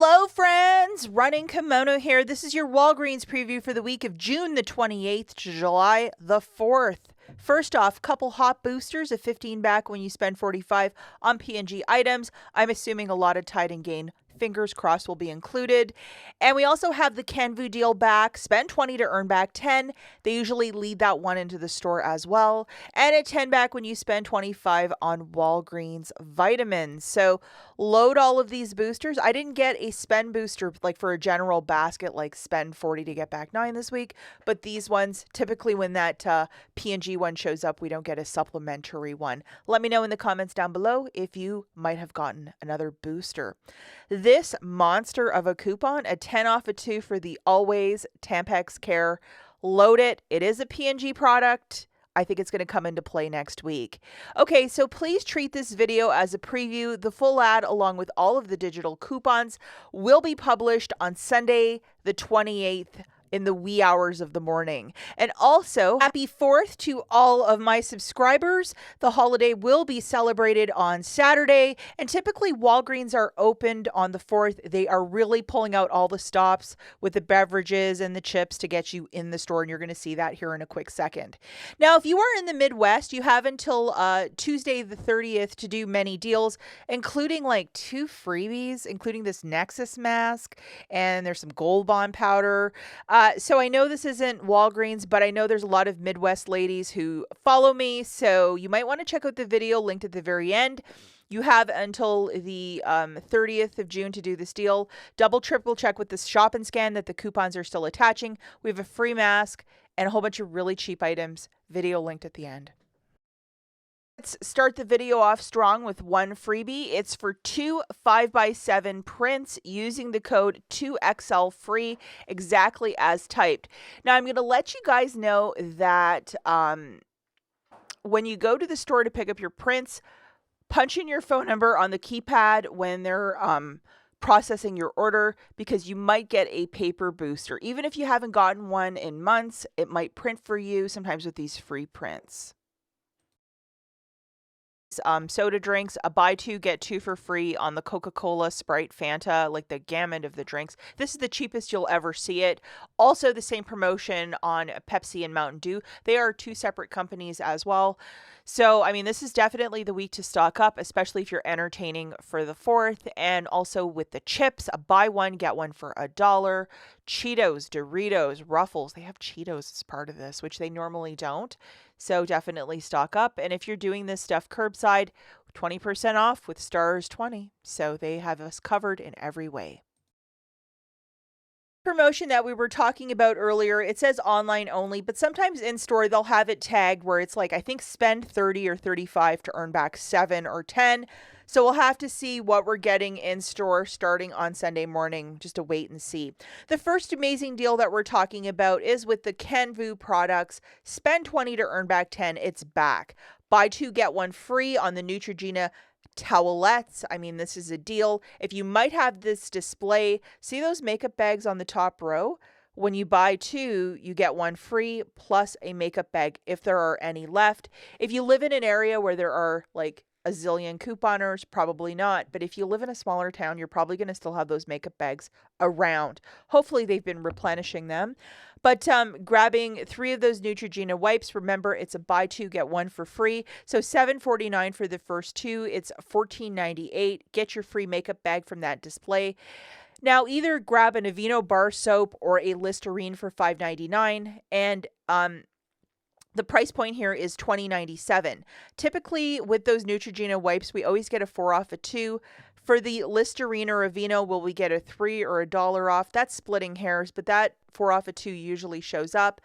Hello friends, Running Kimono here. This is your Walgreens preview for the week of June the 28th to July the 4th. First off, couple hot boosters, a 15 back when you spend 45 on P&G items. I'm assuming a lot of Tide and Gain, fingers crossed, will be included. And we also have the Canvu deal back, spend 20 to earn back 10. They usually lead that one into the store as well. And a 10 back when you spend 25 on Walgreens vitamins. So load all of these boosters. I didn't get a spend booster like for a general basket, like spend 40 to get back 9 this week. But these ones, typically when that P&G one shows up, we don't get a supplementary one. Let me know in the comments down below if you might have gotten another booster. This monster of a coupon, a 10 off a 2 for the Always Tampax Care. Load it. It is a P&G product. I think it's going to come into play next week. Okay, so please treat this video as a preview. The full ad, along with all of the digital coupons, will be published on Sunday, the 28th. In the wee hours of the morning. And also, happy 4th to all of my subscribers. The holiday will be celebrated on Saturday, and typically Walgreens are opened on the 4th. They are really pulling out all the stops with the beverages and the chips to get you in the store, and you're going to see that here in a quick second. Now, if you are in the Midwest, you have until Tuesday the 30th to do many deals, including like 2 freebies, including this Nexus mask, and there's some Gold Bond powder. So I know this isn't Walgreens, but I know there's a lot of Midwest ladies who follow me, so you might want to check out the video linked at the very end. You have until the 30th of June to do this deal. Double, triple check with this shop and scan that the coupons are still attaching. We have a free mask and a whole bunch of really cheap items. Video linked at the end. Let's start the video off strong with one freebie. It's for 2 5x7 prints using the code 2XL free, exactly as typed. Now, I'm going to let you guys know that when you go to the store to pick up your prints, punch in your phone number on the keypad when they're processing your order, because you might get a paper booster. Even if you haven't gotten one in months, it might print for you sometimes with these free prints. Soda drinks, a buy 2 get 2 for free on the Coca-Cola, Sprite, Fanta, like the gamut of the drinks. This is the cheapest you'll ever see it. Also the same promotion on Pepsi and Mountain Dew. They are 2 separate companies as well. So, I mean, this is definitely the week to stock up, especially if you're entertaining for the 4th. And also with the chips, a buy 1, get 1 for $1. Cheetos, Doritos, Ruffles. They have Cheetos as part of this, which they normally don't. So definitely stock up. And if you're doing this stuff curbside, 20% off with Stars 20. So they have us covered in every way. Promotion that we were talking about earlier, it says online only, but sometimes in store they'll have it tagged where it's like, I think spend 30 or 35 to earn back 7 or 10. So we'll have to see what we're getting in store starting on Sunday morning, just to wait and see. The first amazing deal that we're talking about is with the Canvu products. Spend 20 to earn back 10. It's back. Buy 2, get 1 free on the Neutrogena towelettes. I mean, this is a deal. If you might have this display, see those makeup bags on the top row? When you buy 2, you get 1 free plus a makeup bag if there are any left. If you live in an area where there are like a zillion couponers, probably not. But if you live in a smaller town, you're probably going to still have those makeup bags around. Hopefully they've been replenishing them. But grabbing 3 of those Neutrogena wipes, remember it's a buy 2, get 1 for free. So $7.49 for the first 2. It's $14.98. Get your free makeup bag from that display. Now, either grab an Aveeno bar soap or a Listerine for $5.99. And the price point here is $20.97. Typically, with those Neutrogena wipes, we always get a 4 off a 2. For the Listerine or Aveeno, will we get a $3 or $1 off? That's splitting hairs, but that 4 off a 2 usually shows up.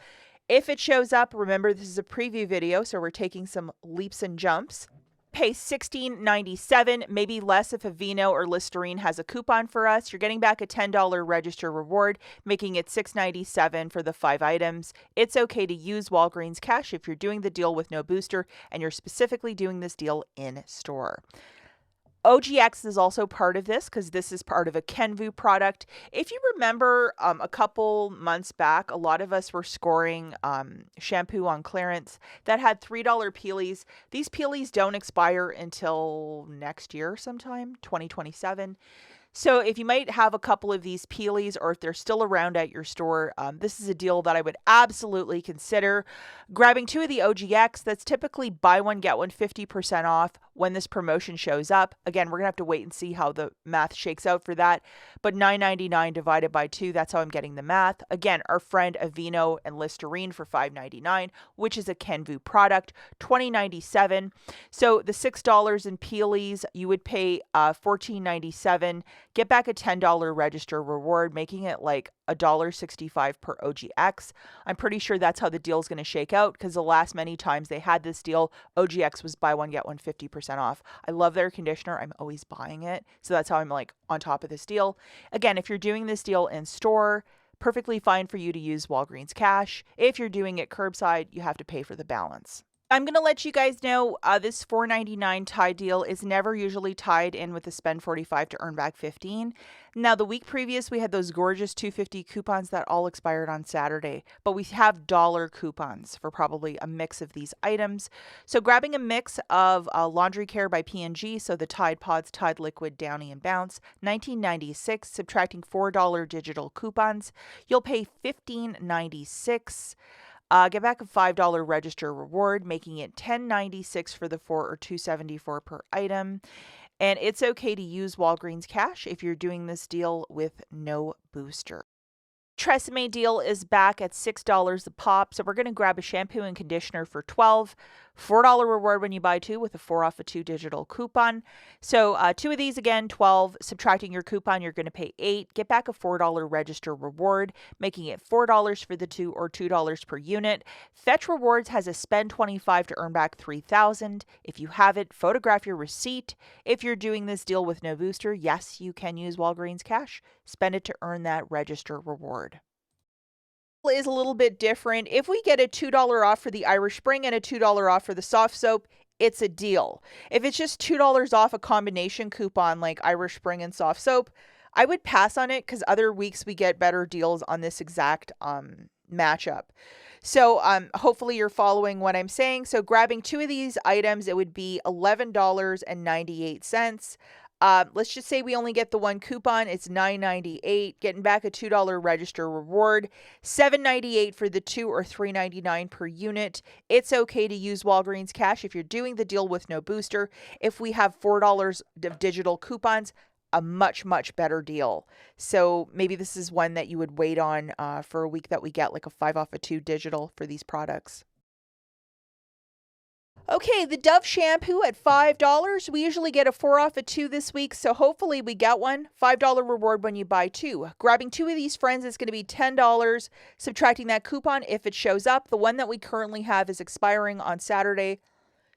If it shows up, remember this is a preview video, so we're taking some leaps and jumps. Pay $16.97, maybe less if Aveeno or Listerine has a coupon for us. You're getting back a $10 register reward, making it $6.97 for the 5 items. It's okay to use Walgreens cash if you're doing the deal with no booster and you're specifically doing this deal in store. OGX is also part of this because this is part of a Canvu product. If you remember a couple months back, a lot of us were scoring shampoo on clearance that had $3 peelies. These peelies don't expire until next year sometime, 2027. So if you might have a couple of these Peelies, or if they're still around at your store, this is a deal that I would absolutely consider. Grabbing 2 of the OGX, that's typically buy one, get one 50% off when this promotion shows up. Again, we're going to have to wait and see how the math shakes out for that. But $9.99 divided by 2, that's how I'm getting the math. Again, our friend Aveeno and Listerine for $5.99, which is a Kenvue product, $20.97. So the $6 in Peelies, you would pay $14.97. Get back a $10 register reward, making it like $1.65 per OGX. I'm pretty sure that's how the deal is going to shake out, because the last many times they had this deal, OGX was buy one, get one 50% off. I love their conditioner. I'm always buying it. So that's how I'm like on top of this deal. Again, if you're doing this deal in store, perfectly fine for you to use Walgreens cash. If you're doing it curbside, you have to pay for the balance. I'm going to let you guys know this $4.99 tie deal is never usually tied in with the spend 45 to earn back 15. Now, the week previous, we had those gorgeous $2.50 coupons that all expired on Saturday, but we have dollar coupons for probably a mix of these items. So grabbing a mix of Laundry Care by P&G, so the Tide Pods, Tide Liquid, Downy, and Bounce, $19.96, subtracting $4 digital coupons, you'll pay $15.96. Get back a $5 register reward, making it $10.96 for the 4 or $2.74 per item. And it's okay to use Walgreens cash if you're doing this deal with no booster. Tresemme deal is back at $6 a pop, so we're going to grab a shampoo and conditioner for $12. $4 reward when you buy 2 with a 4 off a 2 digital coupon. So 2 of these again, $12. Subtracting your coupon, you're going to pay $8. Get back a $4 register reward, making it $4 for the 2 or $2 per unit. Fetch Rewards has a spend 25 to earn back $3,000. If you have it, photograph your receipt. If you're doing this deal with no booster, yes, you can use Walgreens cash. Spend it to earn that register reward. Is a little bit different. If we get a $2 off for the Irish Spring and a $2 off for the soft soap, it's a deal. If it's just $2 off a combination coupon like Irish Spring and soft soap, I would pass on it, because other weeks we get better deals on this exact matchup. So hopefully you're following what I'm saying. So grabbing 2 of these items, it would be $11.98. Let's just say we only get the one coupon. It's $9.98, getting back a $2 register reward, $7.98 for the 2 or $3.99 per unit. It's okay to use Walgreens cash if you're doing the deal with no booster. If we have $4 of digital coupons, a much, much better deal. So maybe this is one that you would wait on for a week that we get like a 5 off a 2 digital for these products. Okay, the Dove shampoo at $5. We usually get a 4 off a 2 this week, so hopefully we get one. $5 reward when you buy 2. Grabbing 2 of these friends is going to be $10. Subtracting that coupon if it shows up. The one that we currently have is expiring on Saturday,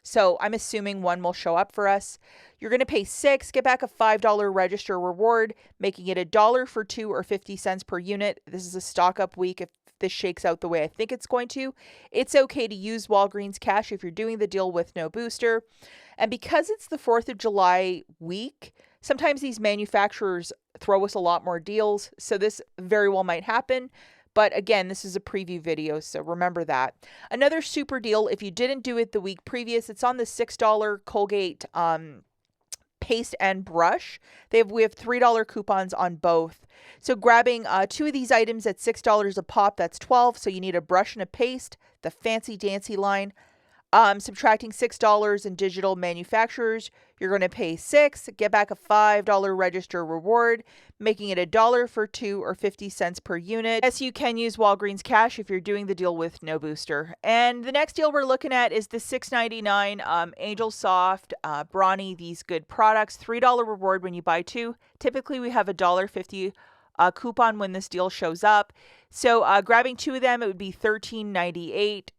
so I'm assuming one will show up for us. You're going to pay $6, get back a $5 register reward, making it $1 for 2 or 50 cents per unit. This is a stock up week. If this shakes out the way I think it's going to, it's okay to use Walgreens cash if you're doing the deal with no booster. And because it's the 4th of July week, sometimes these manufacturers throw us a lot more deals, so this very well might happen. But again, this is a preview video, so remember that. Another super deal, if you didn't do it the week previous, it's on the $6 Colgate paste and brush. We have $3 coupons on both. So grabbing 2 of these items at $6 a pop, that's $12. So you need a brush and a paste, the Fancy Dancy line. Subtracting $6 in digital manufacturers, you're going to pay $6, get back a $5 register reward, making it $1 for 2 or 50 cents per unit. Yes, you can use Walgreens cash if you're doing the deal with no booster. And the next deal we're looking at is the $6.99 Angel Soft, Brawny, these good products, $3 reward when you buy 2. Typically we have a $1.50 coupon when this deal shows up. So grabbing 2 of them, it would be $13.98.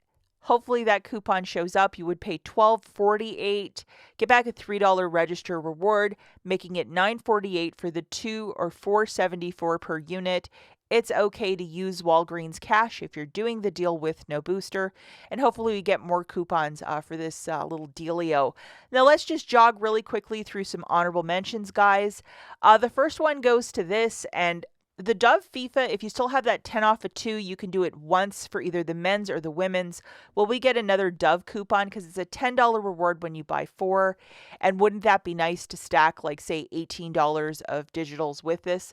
Hopefully that coupon shows up. You would pay $12.48. Get back a $3 register reward, making it $9.48 for the 2 or $4.74 per unit. It's okay to use Walgreens cash if you're doing the deal with no booster. And hopefully we get more coupons for this little dealio. Now let's just jog really quickly through some honorable mentions, guys. The first one goes to this, and The Dove FIFA, if you still have that 10 off of 2, you can do it once for either the men's or the women's. Will we get another Dove coupon? Because it's a $10 reward when you buy 4. And wouldn't that be nice to stack, like, say, $18 of digitals with this?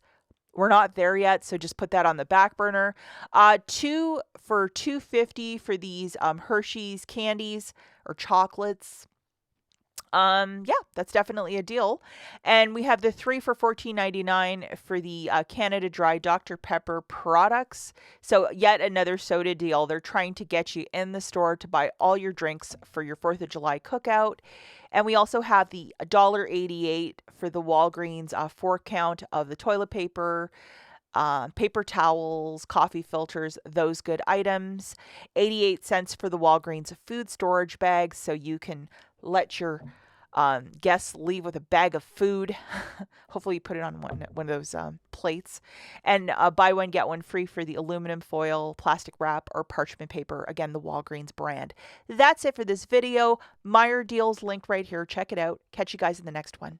We're not there yet, so just put that on the back burner. 2 for $2.50 for these Hershey's candies or chocolates. Yeah, that's definitely a deal. And we have the 3 for $14.99 for the Canada Dry Dr. Pepper products. So yet another soda deal. They're trying to get you in the store to buy all your drinks for your 4th of July cookout. And we also have the $1.88 for the Walgreens 4-count of the toilet paper, paper towels, coffee filters, those good items. 88 cents for the Walgreens food storage bags, so you can let your guests leave with a bag of food. Hopefully you put it on one of those plates. And buy one, get one free for the aluminum foil, plastic wrap, or parchment paper. Again, the Walgreens brand. That's it for this video. Meijer deals linked right here. Check it out. Catch you guys in the next one.